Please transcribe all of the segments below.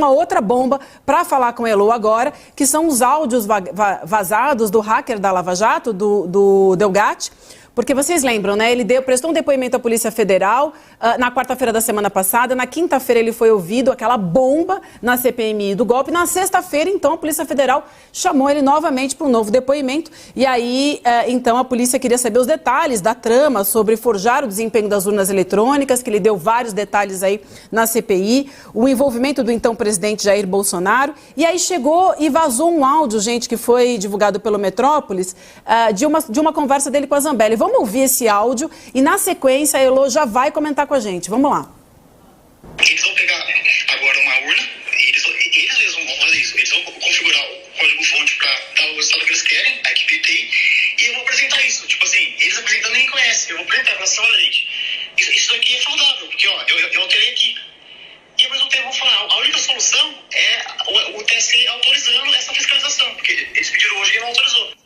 Uma outra bomba para falar com a Elô agora, que são os áudios vazados do hacker da Lava Jato, do Delgatti. Porque vocês lembram, né? Ele prestou um depoimento à Polícia Federal na quarta-feira da semana passada. Na quinta-feira ele foi ouvido, aquela bomba na CPMI do golpe. Na sexta-feira, então, a Polícia Federal chamou ele novamente para um novo depoimento. E aí, então, a polícia queria saber os detalhes da trama sobre forjar o desempenho das urnas eletrônicas, que ele deu vários detalhes aí na CPI, o envolvimento do então presidente Jair Bolsonaro. E aí chegou e vazou um áudio, gente, que foi divulgado pelo Metrópolis, de uma conversa dele com a Zambelli. Vamos ouvir esse áudio e, na sequência, a Elô já vai comentar com a gente. Vamos lá. Eles vão pegar agora uma urna, eles mesmos vão fazer isso. Eles vão configurar o código-fonte para dar o resultado que eles querem, a equipe de TI, e eu vou apresentar isso. Tipo assim, eles apresentando nem conhecem. Eu vou apresentar, falar assim, olha, gente, isso daqui é saudável, porque ó, eu alterei aqui. E ao mesmo tempo eu vou falar, a única solução é o TSE autorizando essa fiscalização, porque eles pediram hoje e não autorizou.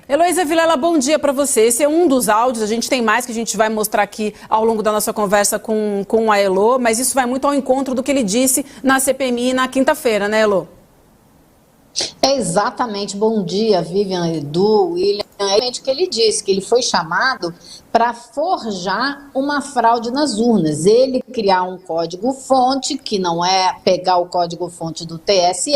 Heloísa Vilela, bom dia para você. Esse é um dos áudios, a gente tem mais que a gente vai mostrar aqui ao longo da nossa conversa com a Elô, mas isso vai muito ao encontro do que ele disse na CPMI na quinta-feira, né, Elô? É exatamente, bom dia, Vivian, Edu, William, é exatamente o que ele disse, que ele foi chamado para forjar uma fraude nas urnas, ele criar um código-fonte, que não é pegar o código-fonte do TSE,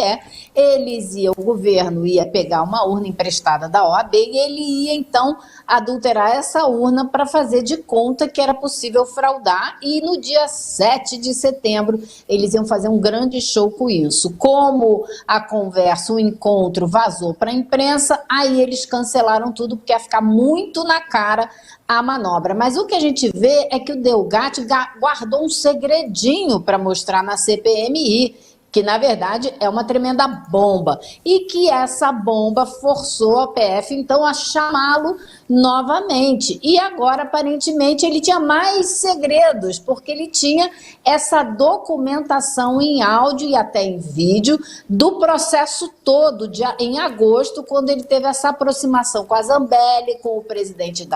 o governo ia pegar uma urna emprestada da OAB e ele ia então adulterar essa urna para fazer de conta que era possível fraudar, e no dia 7 de setembro eles iam fazer um grande show com isso. Como a conversa, o encontro vazou para a imprensa, aí eles cancelaram tudo porque ia ficar muito na cara a manobra. Mas o que a gente vê é que o Delgatti guardou um segredinho para mostrar na CPMI, que na verdade é uma tremenda bomba, e que essa bomba forçou a PF então a chamá-lo novamente. E agora aparentemente ele tinha mais segredos, porque ele tinha essa documentação em áudio e até em vídeo do processo todo, em agosto, quando ele teve essa aproximação com a Zambelli, com o presidente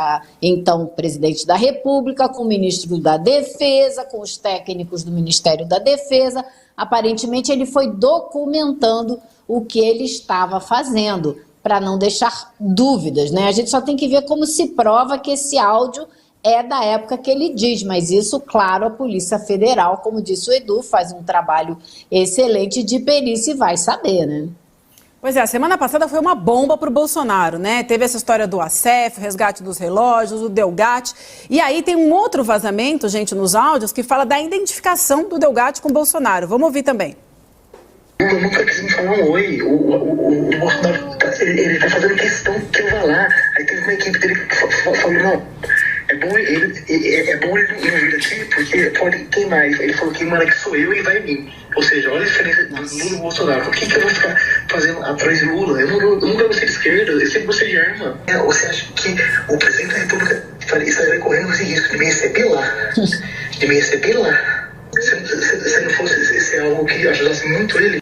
presidente da República, com o ministro da Defesa, com os técnicos do Ministério da Defesa. Aparentemente ele foi documentando o que ele estava fazendo, para não deixar dúvidas, né? A gente só tem que ver como se prova que esse áudio é da época que ele diz, mas isso, claro, a Polícia Federal, como disse o Edu, faz um trabalho excelente de perícia e vai saber, né? Pois é, a semana passada foi uma bomba para o Bolsonaro, né? Teve essa história do ASEF, o resgate dos relógios, o Delgatti. E aí tem um outro vazamento, gente, nos áudios, que fala da identificação do Delgatti com o Bolsonaro. Vamos ouvir também. Eu nunca quis me falar um oi. O Bolsonaro, ele tá fazendo questão que eu vá lá. Aí teve uma equipe dele que falou, não, é bom ele não vir aqui, porque pode queimar. Ele falou que manda que sou eu e vai em mim. Ou seja, olha a diferença do Lula e do Bolsonaro. Por que eu vou ficar fazendo atrás de Lula? Eu nunca gostei de esquerda, eu sempre gostei de arma. Você acha que o presidente da República estaria correndo esse risco de me receber lá? De me receber lá? Se não fosse algo que ajudasse muito ele?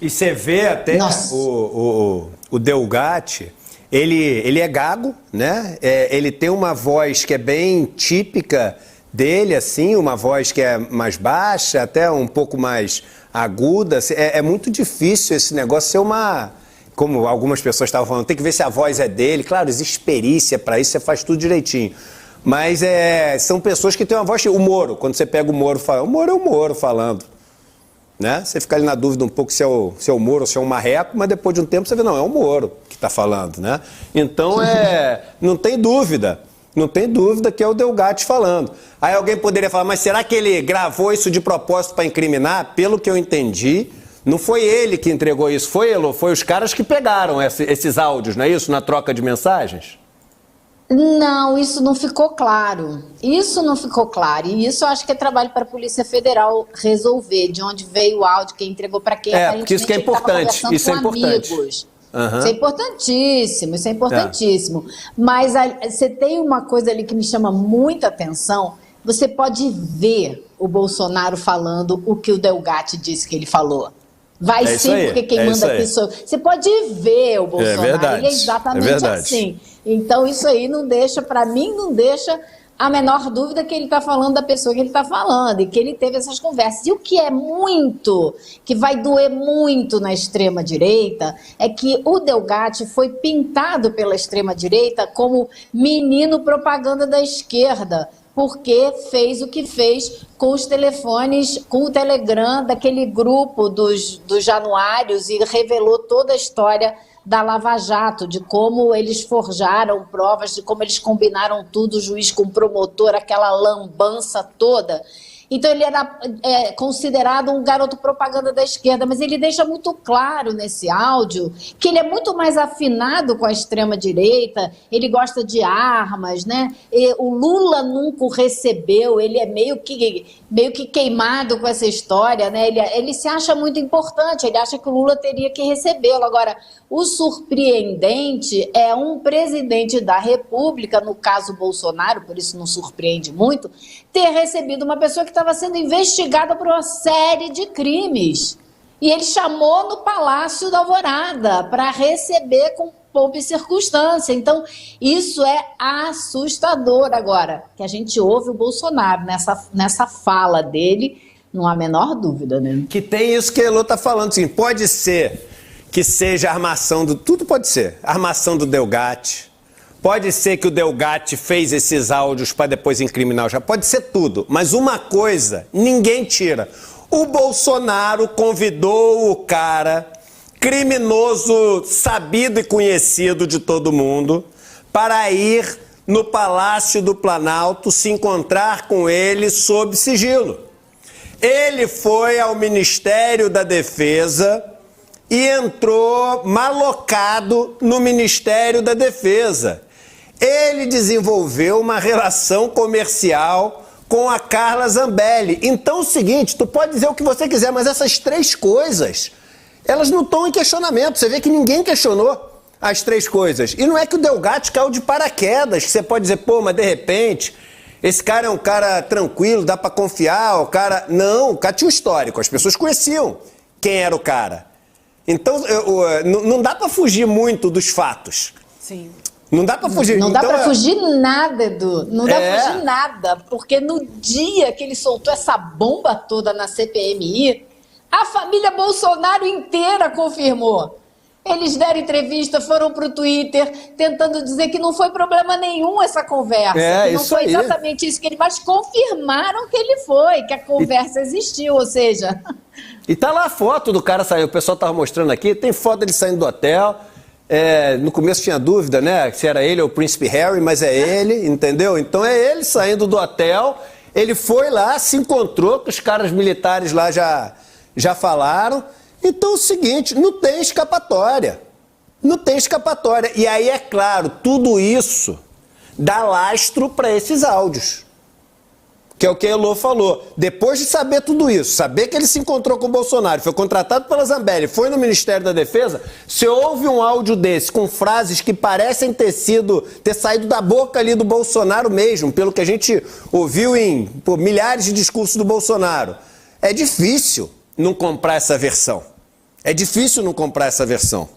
E você vê até o Delgatti, ele é gago, né? Ele tem uma voz que é bem típica dele, assim, uma voz que é mais baixa, até um pouco mais aguda. É muito difícil esse negócio ser como algumas pessoas estavam falando, tem que ver se a voz é dele. Claro, existe perícia para isso, você faz tudo direitinho. Mas são pessoas que têm uma voz... O Moro, quando você pega o Moro, fala, o Moro é o Moro falando. Né? Você fica ali na dúvida um pouco se é o Moro ou se é um marreco, mas depois de um tempo você vê, não, é o Moro que está falando, né? Então, não tem dúvida que é o Delgatti falando. Aí alguém poderia falar, mas será que ele gravou isso de propósito para incriminar? Pelo que eu entendi, não foi ele que entregou isso, foi os caras que pegaram esses áudios, não é isso? Na troca de mensagens? Não, isso não ficou claro. Isso não ficou claro. E isso eu acho que é trabalho para a Polícia Federal resolver, de onde veio o áudio, quem entregou para quem. Porque isso que é importante. Isso é importante. Amigos. Uhum. Isso é importantíssimo, isso é importantíssimo. Mas você tem uma coisa ali que me chama muita atenção. Você pode ver o Bolsonaro falando o que o Delgatti disse que ele falou. Vai sim, porque quem manda aqui sou eu. Você pode ver o Bolsonaro, ele é exatamente assim. Então isso aí não deixa, para mim, não deixa a menor dúvida que ele está falando da pessoa que ele está falando e que ele teve essas conversas. E o que que vai doer muito na extrema-direita, é que o Delgatti foi pintado pela extrema-direita como menino propaganda da esquerda, porque fez o que fez com os telefones, com o Telegram daquele grupo dos Januários e revelou toda a história da Lava Jato, de como eles forjaram provas, de como eles combinaram tudo, o juiz com o promotor, aquela lambança toda. Então ele era considerado um garoto propaganda da esquerda, mas ele deixa muito claro nesse áudio que ele é muito mais afinado com a extrema-direita, ele gosta de armas, né? E o Lula nunca o recebeu, ele é meio que queimado com essa história, né? Ele se acha muito importante, ele acha que o Lula teria que recebê-lo. Agora, o surpreendente é um presidente da República, no caso Bolsonaro, por isso não surpreende muito, ter recebido uma pessoa que estava sendo investigada por uma série de crimes. E ele chamou no Palácio da Alvorada para receber com pompa e circunstância. Então, isso é assustador. Agora, que a gente ouve o Bolsonaro nessa fala dele, não há a menor dúvida, né? Que tem isso que a Elô está falando, assim, pode ser que seja a armação do... Tudo pode ser. Armação do Delgatti. Pode ser que o Delgatti fez esses áudios para depois incriminar o Jair. Pode ser tudo. Mas uma coisa, ninguém tira. O Bolsonaro convidou o cara, criminoso, sabido e conhecido de todo mundo, para ir no Palácio do Planalto se encontrar com ele sob sigilo. Ele foi ao Ministério da Defesa e entrou malocado no Ministério da Defesa. Ele desenvolveu uma relação comercial com a Carla Zambelli. Então é o seguinte, tu pode dizer o que você quiser, mas essas três coisas, elas não estão em questionamento. Você vê que ninguém questionou as três coisas. E não é que o Delgatti caiu de paraquedas, que você pode dizer, pô, mas de repente, esse cara é um cara tranquilo, dá pra confiar, o cara... Não, o cara tinha um histórico, as pessoas conheciam quem era o cara. Então, não dá pra fugir muito dos fatos. Sim. Não dá pra fugir. Não dá então, pra fugir nada, Edu. Não dá pra fugir nada. Porque no dia que ele soltou essa bomba toda na CPMI, a família Bolsonaro inteira confirmou. Eles deram entrevista, foram pro Twitter, tentando dizer que não foi problema nenhum essa conversa. Que não foi exatamente isso que ele... Mas confirmaram que ele foi, que a conversa existiu, ou seja... E tá lá a foto do cara saindo. O pessoal tava mostrando aqui, tem foto dele saindo do hotel... no começo tinha dúvida, né, se era ele ou o Príncipe Harry, mas é ele, entendeu? Então é ele saindo do hotel, ele foi lá, se encontrou, que os caras militares lá já falaram. Então é o seguinte, não tem escapatória. Não tem escapatória. E aí, é claro, tudo isso dá lastro para esses áudios. Que é o que a Elô falou. Depois de saber tudo isso, saber que ele se encontrou com o Bolsonaro, foi contratado pela Zambelli, foi no Ministério da Defesa, se ouve um áudio desse com frases que parecem ter saído da boca ali do Bolsonaro mesmo, pelo que a gente ouviu em milhares de discursos do Bolsonaro, é difícil não comprar essa versão. É difícil não comprar essa versão.